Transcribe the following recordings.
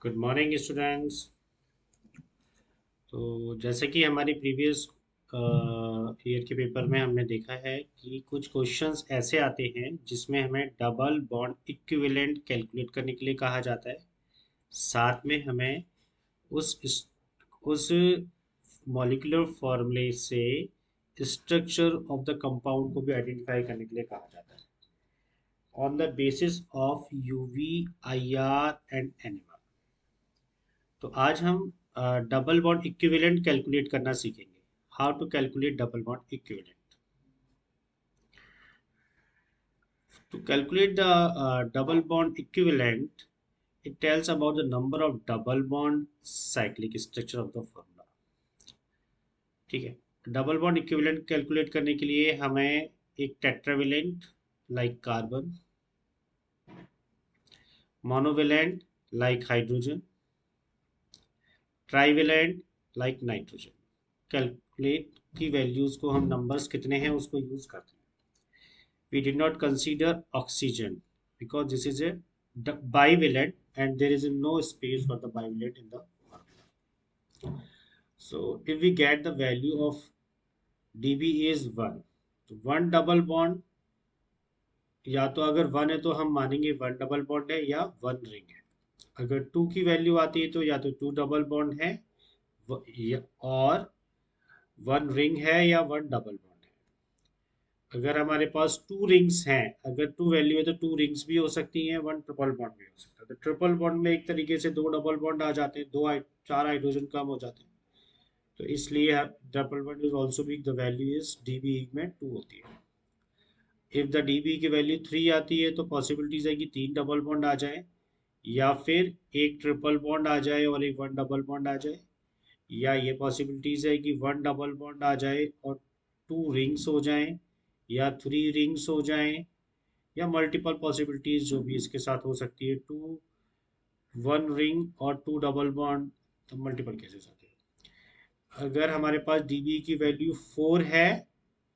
Good morning students. तो जैसे कि हमारी प्रीवियस ईयर के पेपर में हमने देखा है कि कुछ क्वेश्चंस ऐसे आते हैं जिसमें हमें डबल बॉन्ड इक्विवेलेंट कैलकुलेट करने के लिए कहा जाता है। साथ में हमें उस मॉलिक्यूलर फॉर्मूले से स्ट्रक्चर ऑफ द कंपाउंड को भी आइडेंटिफाई करने के लिए कहा जाता है on the basis of UV, IR and NMR. तो आज हम डबल बॉन्ड इक्विवेलेंट कैलकुलेट करना सीखेंगे। How to calculate double bond equivalent. To calculate the double bond equivalent, it tells about the number of double bond cyclic structure of the formula. ठीक है, double bond equivalent calculate करने के लिए हमें एक tetravalent like carbon, monovalent like hydrogen, trivalent like nitrogen calculate की values को हम नंबर्स कितने हैं उसको यूज करते हैं। We did not consider oxygen because this is a bivalent and there is no space for the bivalent in the formula. So if we get the value of dB is 1, तो one double bond या तो अगर one है तो हम मानेंगे one double bond है या वन रिंग है। अगर टू की वैल्यू आती है तो या तो टू डबल बॉन्ड है और वन रिंग है या वन डबल बॉन्ड है। अगर हमारे पास टू रिंग्स हैं, अगर टू वैल्यू है तो टू रिंग्स भी हो सकती हैं, वन ट्रिपल बॉन्ड भी हो सकता है। तो ट्रिपल बॉन्ड में एक तरीके से दो डबल बॉन्ड आ जाते हैं, चार हाइड्रोजन कम हो जाते हैं। तो इसलिए डबल बॉन्ड इज ऑल्सो भी द वैल्यू इज डीबी में टू होती है। इफ द डीबी की वैल्यू थ्री आती है तो पॉसिबिलिटीज है कि तीन डबल बॉन्ड आ जाए, या फिर एक ट्रिपल बॉन्ड आ जाए और एक वन डबल बॉन्ड आ जाए, या ये पॉसिबिलिटीज है कि वन डबल बॉन्ड आ जाए और टू रिंग्स हो जाएं, या थ्री रिंग्स हो जाएं, या मल्टीपल पॉसिबिलिटीज जो भी इसके साथ हो सकती है, टू वन रिंग और टू डबल बॉन्ड, तो मल्टीपल केसेस आते हैं। अगर हमारे पास डीबी की वैल्यू फोर है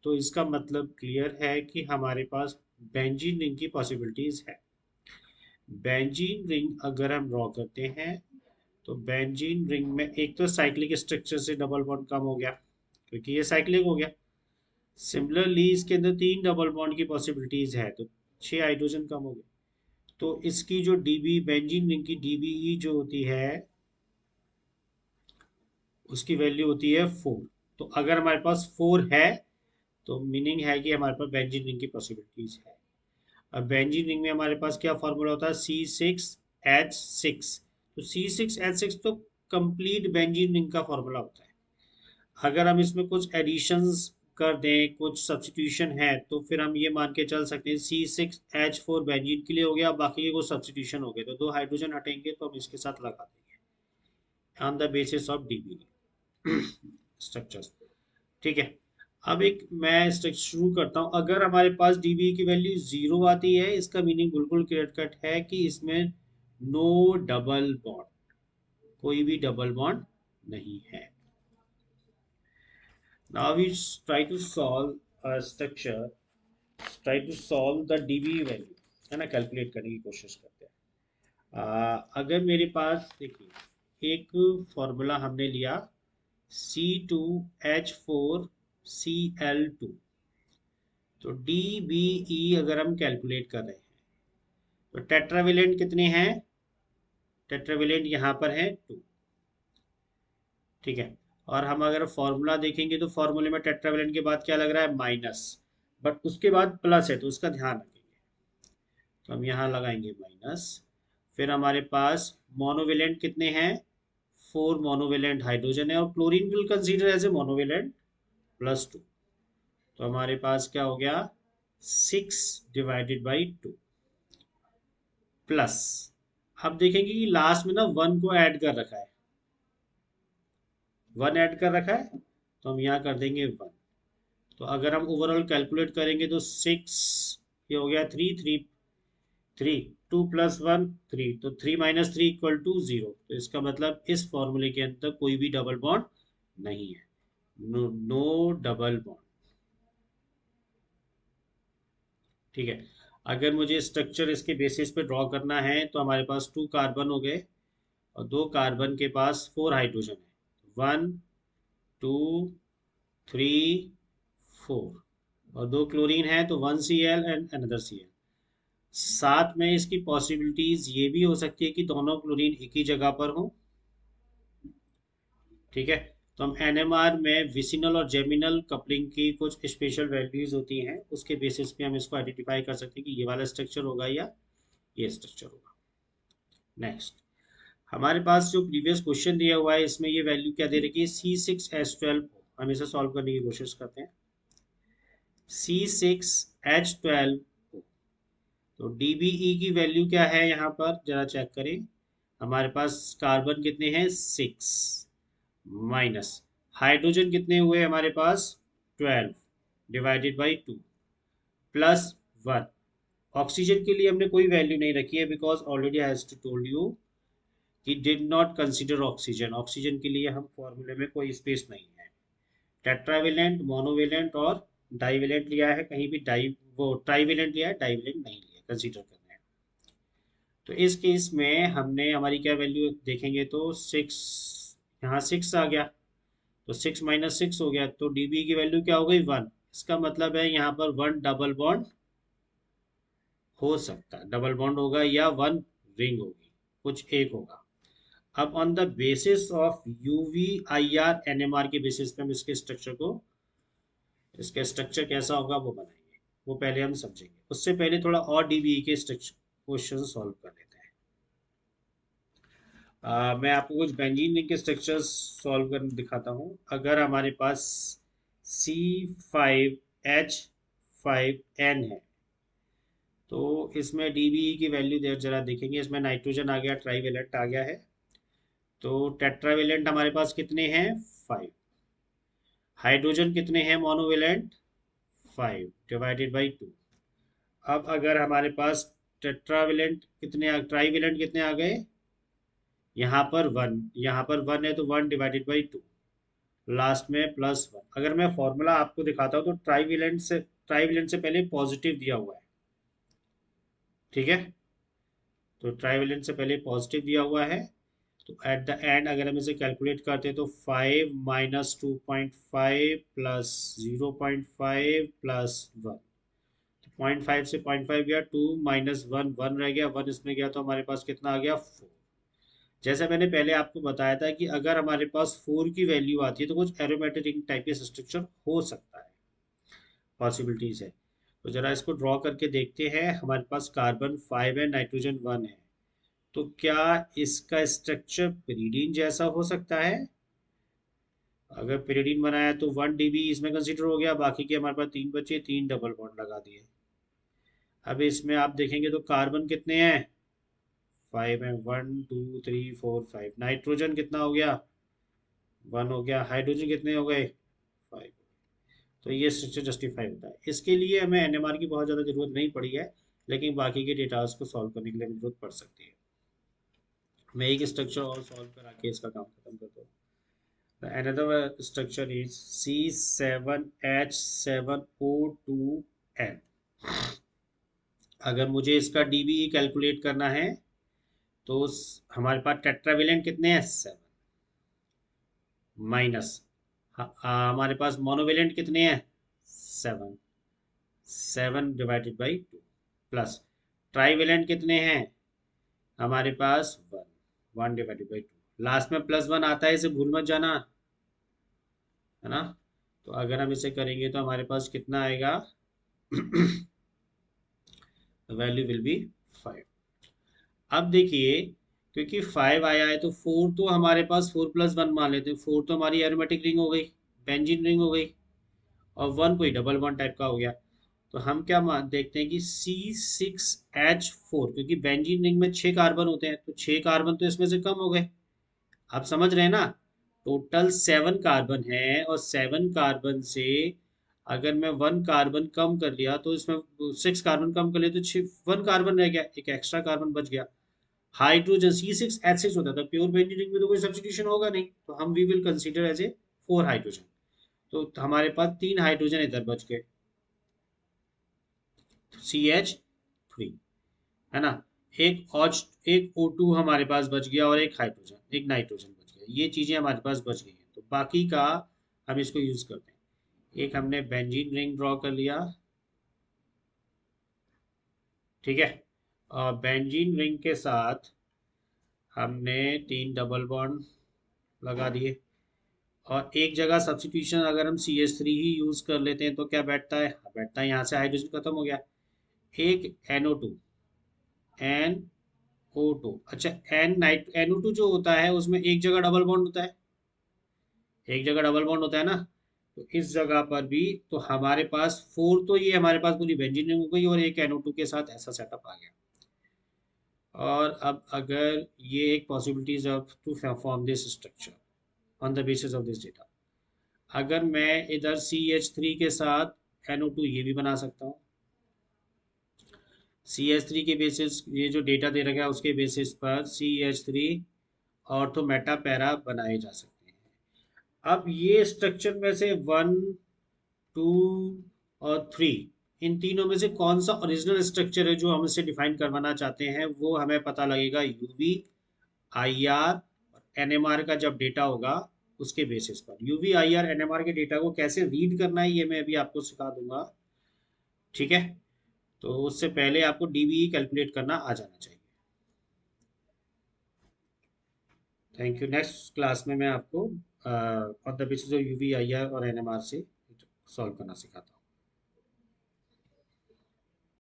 तो इसका मतलब क्लियर है कि हमारे पास बेंजीन रिंग की पॉसिबिलिटीज है। बेंजीन रिंग अगर हम ड्रॉ करते हैं तो बेंजीन रिंग में एक तो साइक्लिक स्ट्रक्चर से डबल बॉन्ड कम हो गया क्योंकि ये साइक्लिक हो गया। सिमिलरली इसके अंदर तीन डबल बॉन्ड की पॉसिबिलिटीज है तो छह हाइड्रोजन कम हो गए। तो इसकी जो डीबी बेंजीन रिंग की डीबीई जो होती है उसकी वैल्यू होती है फोर। तो अगर हमारे पास फोर है तो मीनिंग है कि हमारे पास बेंजीन रिंग की पॉसिबिलिटीज है। अब बेंजीन रिंग में हमारे पास क्या फॉर्मूला होता है, C6H6। तो C6H6 तो कंप्लीट बेंजीन रिंग का फॉर्मूला होता है। अगर हम इसमें कुछ एडिशंस कर दें, कुछ सब्सटीट्यूशन है, तो फिर हम ये मान के चल सकते हैं C6H4 बेंजीन के लिए हो गया, बाकी के कुछ सब्सटीट्यूशन हो गए तो दो हाइड्रोजन हटेंगे तो हम इसके साथ लगा देंगे on the basis of dB structures. ठीक है, अब एक मैं स्ट्रक्चर शुरू करता हूँ। अगर हमारे पास डीबी की वैल्यू जीरो आती है इसका मीनिंग बिल्कुल क्लियर कट है कि इसमें नो डबल बॉन्ड, कोई भी डबल बॉन्ड नहीं है। Now we try to solve a structure, try to solve the dB value, है ना, कैलकुलेट करने की कोशिश करते हैं। अगर मेरे पास देखिए एक फॉर्मूला हमने लिया C2H4Cl2। तो DBE अगर हम कैलकुलेट कर रहे हैं तो टेट्रावेलेंट कितने हैं, टेट्रावेलेंट यहाँ पर है टू। ठीक है, और हम अगर फॉर्मूला देखेंगे तो फॉर्मूले में टेट्रावेलेंट के बाद क्या लग रहा है, माइनस, बट उसके बाद प्लस है तो उसका ध्यान रखेंगे। तो हम यहाँ लगाएंगे माइनस। फिर हमारे पास मोनोवेलेंट कितने हैं, फोर मोनोवेलेंट हाइड्रोजन है और chlorine will consider as a monovalent plus two. तो हमारे पास क्या हो गया, six divided by two plus. अब देखेंगे कि लास्ट में ना वन को ऐड कर रखा है, वन ऐड कर रखा है तो हम यहाँ कर देंगे वन। तो अगर हम ओवरऑल कैलकुलेट करेंगे तो सिक्स, ये हो गया three, three three, two plus one three, तो three minus three equal to zero. तो इसका मतलब इस फॉर्मूले के अंदर कोई भी डबल बॉन्ड नहीं है, नो नो डबल बॉन्ड। ठीक है, अगर मुझे स्ट्रक्चर इसके बेसिस पे ड्रॉ करना है तो हमारे पास टू कार्बन हो गए और 2 कार्बन के पास 4 हाइड्रोजन है, 1 2 3 4, और 2 क्लोरीन है तो 1 Cl एंड अनदर Cl। साथ में इसकी पॉसिबिलिटीज ये भी हो सकती है कि दोनों क्लोरीन एक ही जगह पर हो। ठीक है, तो हम एनएमआर में विसिनल और जेमिनल कपलिंग की कुछ स्पेशल वैल्यूज होती हैं, उसके बेसिस पे हम इसको आइडेंटिफाई कर सकते हैं कि ये वाला स्ट्रक्चर होगा या ये स्ट्रक्चर होगा। नेक्स्ट, हमारे पास जो प्रीवियस क्वेश्चन दिया हुआ है इसमें ये वैल्यू क्या दे रखी है, C6H12। हम इसे सॉल्व करने की कोशिश करते हैं। C6H12, तो DBE की वैल्यू क्या है यहाँ पर जरा चेक करें। हमारे पास कार्बन कितने हैं, 6, माइनस हाइड्रोजन कितने हुए हमारे पास, 12 डिवाइडेड बाई 2 प्लस 1। ऑक्सीजन के लिए हमने कोई वैल्यू नहीं रखी है because already I have told you कि did not consider oxygen. Oxygen के लिए हम फॉर्मूले में कोई स्पेस नहीं है। टेट्रावेलेंट, मोनोवेलेंट और डाईवेलेंट लिया है, कहीं भी डाई वो ट्राईवेलेंट लिया है, डाईवेलेंट नहीं लिया, कंसीडर करना है। तो इस केस में हमने हमारी क्या वैल्यू देखेंगे तो 6, यहाँ 6 आ गया, तो 6 माइनस 6 हो गया, तो डीबी की वैल्यू क्या हो गई, 1। इसका मतलब है यहाँ पर 1 डबल बॉन्ड हो सकता है, डबल बॉन्ड होगा या 1 रिंग होगी, कुछ एक होगा। अब on the basis of UV I R N M R के बेसिस पे हम इसके स्ट्रक्चर को, इसका स्ट्रक्चर कैसा होगा वो बनाएंगे, वो पहले हम समझेंगे। उससे पहले थोड़ा और डीबीई के स्ट्रक्चर क्वेश्चन सॉल्व कर लेते हैं। मैं आपको कुछ बेंजीन रिंग के स्ट्रक्चर्स सॉल्व कर दिखाता हूँ। अगर हमारे पास C5H5N है तो इसमें DBE की वैल्यू देर जरा देखेंगे। इसमें नाइट्रोजन आ गया, ट्राईवेलेंट आ गया है, तो टेट्रावेलेंट हमारे पास कितने हैं, 5। हाइड्रोजन कितने हैं मोनोवेलेंट, 5 डिवाइडेड बाई 2। अब अगर हमारे पास टेट्रावेलेंट कितने, ट्राईवेलेंट कितने आ गए, यहाँ पर 1, यहाँ पर 1 है तो 1 डिवाइडेड बाई 2, लास्ट में प्लस 1। अगर मैं फॉर्मूला आपको दिखाता हूँ तो ट्राईवेलेंट से पहले पॉजिटिव दिया हुआ है। ठीक है, तो ट्राईवेलेंट से पहले पॉजिटिव दिया हुआ है, तो एट द एंड अगर हम इसे कैलकुलेट करते हैं तो 5 माइनस 2.5 प्लस 0.5 प्लस 1, 0.5 से 0.5 गया, 2 माइनस 1 1 रह गया, 1 इसमें गया, तो हमारे पास कितना आ गया, 4। जैसे मैंने पहले आपको बताया था कि अगर हमारे पास 4 की वैल्यू आती है तो कुछ एरोमेटिक रिंग टाइप के स्ट्रक्चर हो सकता है, पॉसिबिलिटीज है। तो जरा इसको ड्रॉ करके देखते हैं। हमारे पास कार्बन 5 है, नाइट्रोजन 1 है, तो क्या इसका स्ट्रक्चर पिरीडीन जैसा हो सकता है। अगर पिरीडीन बनाया तो 1 DB इसमें कंसीडर हो गया, बाकी के हमारे पास 3 बचे, 3 डबल बॉन्ड लगा दिए। अब इसमें आप देखेंगे तो कार्बन कितने हैं, 5 है, 1 2 3 4 5। नाइट्रोजन कितना हो गया, 1 हो गया। हाइड्रोजन कितने हो गए, 5। तो ये स्ट्रक्चर जस्टिफाई होता है। इसके लिए हमें एनएमआर की बहुत ज़्यादा जरूरत नहीं पड़ी है, लेकिन बाकी के डेटास को सॉल्व करने के लिए हमें जरूरत पड़ सकती है। मैं एक स्ट्रक्चर और सॉल्व करा के इसका काम खत्म करता हूँ। Another structure is C7H7O2N। अगर मुझे इसका DBE कैलकुलेट करना है तो हमारे पास टेट्रावेलेंट कितने हैं, 7, माइनस हमारे पास मोनोवेलेंट कितने हैं, 7, 7 डिवाइडेड बाई 2 प्लस ट्राईवेलेंट कितने हैं हमारे पास, 1, 1 डिवाइडेड बाई 2, लास्ट में प्लस 1 आता है, इसे भूल मत जाना, है ना। तो अगर हम इसे करेंगे तो हमारे पास कितना आएगा, वैल्यू विल बी 5। अब देखिए, क्योंकि 5 आया है तो 4 तो हमारे पास 4 प्लस 1 मान लेते हैं, 4 तो हमारी एरोमेटिक रिंग हो गई, बेंजीन रिंग हो गई, और 1 कोई डबल बॉन्ड टाइप का हो गया। तो हम क्या देखते हैं कि C6H4, क्योंकि बेंजीन रिंग में 6 कार्बन होते हैं तो 6 कार्बन तो इसमें से कम हो गए। आप समझ रहे हैं ना, टोटल 7 कार्बन है और 7 कार्बन से अगर मैं 1 कार्बन कम कर लिया तो इसमें 6 कार्बन कम कर लिया तो 1 कार्बन रह गया, एक एक्स्ट्रा कार्बन बच गया। हाइड्रोजन C6H6 होता था, प्योर बेंजीन रिंग में तो कोई सब्स्टिट्यूशन होगा नहीं, तो हम we will consider as a 4 hydrogen. तो हमारे पास 3 हाइड्रोजन इधर बच गए, CH3, है ना। एक O2 हमारे पास बच गया और एक नाइट्रोजन बच गया, ये चीज़ें हमारे पास बच गई हैं, तो बाकी का हम इसको यूज़ करते हैं। एक हमने बेंजीन रिंग ड्रॉ कर लिया, ठीक है, और बेंजीन रिंग के साथ हमने 3 डबल बॉन्ड लगा दिए, और एक जगह सब्स्टिट्यूशन अगर हम CH3 ही यूज़ कर लेते हैं तो क्या बैठता है, हाँ, बैठता है, यहाँ से हाइड्रोजन खत्म हो गया। एक NO2, अच्छा, NO2 जो होता है उसमें एक जगह डबल बॉन्ड होता है, एक जगह डबल बॉन्ड होता है ना, तो इस जगह पर भी, तो हमारे पास फोर, तो ये हमारे पास पूरी बेंजीन रिंग हो गई और एक NO2 के साथ ऐसा सेटअप आ गया। और अब अगर ये एक possibilities of two form this structure on the basis of this data, अगर मैं इधर CH3 के साथ NO2 ये भी बना सकता हूँ, CH3 के बेसिस, ये जो डेटा दे रखा है उसके बेसिस पर CH3 ऑर्थो मेटा पैरा बनाए जा सकते हैं। अब ये स्ट्रक्चर में से 1, 2 और 3, इन तीनों में से कौन सा ओरिजिनल स्ट्रक्चर है जो हम इसे डिफाइन करवाना चाहते हैं, वो हमें पता लगेगा यूवी, IR और NMR का जब डेटा होगा उसके बेसिस पर। यूवी, IR, NMR के डेटा को कैसे रीड करना है ये मैं अभी आपको सिखा दूंगा, ठीक है, तो उससे पहले आपको DBE कैलकुलेट करना आ जाना चाहिए। Thank you. नेक्स्ट क्लास में मैं आपको on the basis of UV, IR और NMR से सॉल्व करना सिखाता हूँ।